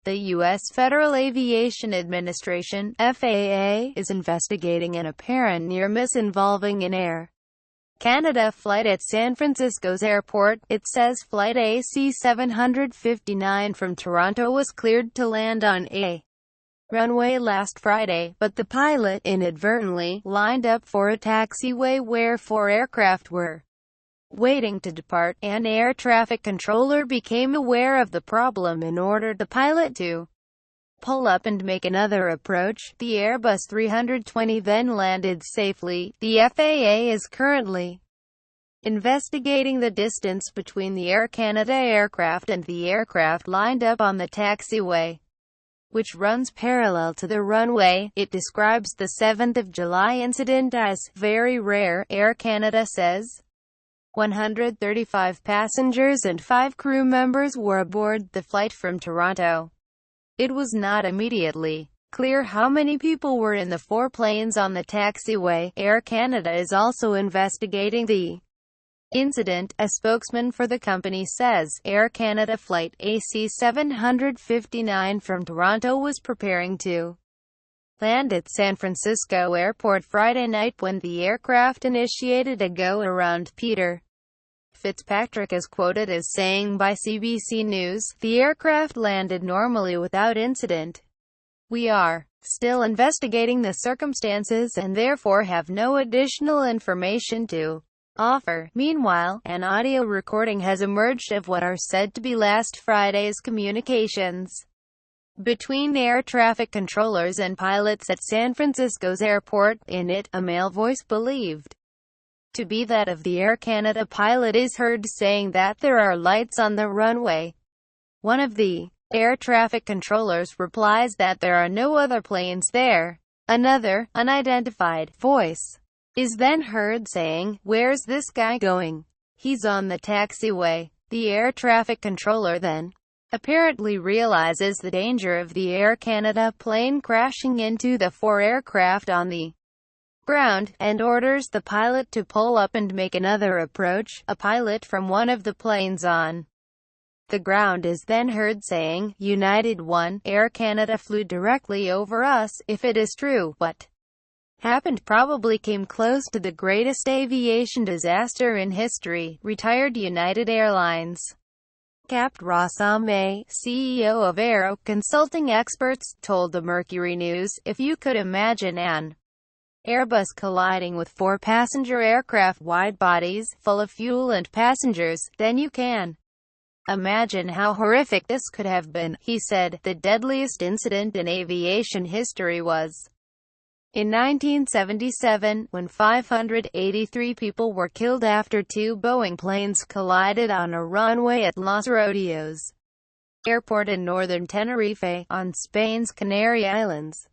The U.S. Federal Aviation Administration (FAA) is investigating an apparent near-miss involving an Air Canada flight at San Francisco's airport. It says flight AC 759 from Toronto was cleared to land on a runway last Friday, but the pilot inadvertently lined up for a taxiway where 4 aircraft were waiting to depart. An air traffic controller became aware of the problem and ordered the pilot to pull up and make another approach. The Airbus 320 then landed safely. The FAA is currently investigating the distance between the Air Canada aircraft and the aircraft lined up on the taxiway, which runs parallel to the runway. It describes the 7th of July incident as very rare. Air Canada says 135 passengers and 5 crew members were aboard the flight from Toronto. It was not immediately clear how many people were in the 4 planes on the taxiway. Air Canada is also investigating the incident. A spokesman for the company says Air Canada flight AC 759 from Toronto was preparing to land at San Francisco Airport Friday night when the aircraft initiated a go-around. Peter Fitzpatrick is quoted as saying by CBC News, "The aircraft landed normally without incident. We are still investigating the circumstances and therefore have no additional information to offer." Meanwhile, an audio recording has emerged of what are said to be last Friday's communications between air traffic controllers and pilots at San Francisco's airport. In it, a male voice believed to be that of the Air Canada pilot is heard saying that there are lights on the runway. One of the air traffic controllers replies that there are no other planes there. Another, unidentified, voice is then heard saying, "Where's this guy going? He's on the taxiway." The air traffic controller then apparently realizes the danger of the Air Canada plane crashing into the 4 aircraft on the ground, and orders the pilot to pull up and make another approach. A pilot from one of the planes on the ground is then heard saying, "United 1, Air Canada flew directly over us. If it is true, what happened probably came close to the greatest aviation disaster in history." Retired United Airlines Capt. Ross Ahmed, CEO of Aero Consulting Experts, told the Mercury News, "If you could imagine an Airbus colliding with 4 passenger aircraft wide-bodies, full of fuel and passengers, then you can imagine how horrific this could have been," he said. The deadliest incident in aviation history was in 1977, when 583 people were killed after 2 Boeing planes collided on a runway at Los Rodeos Airport in northern Tenerife, on Spain's Canary Islands.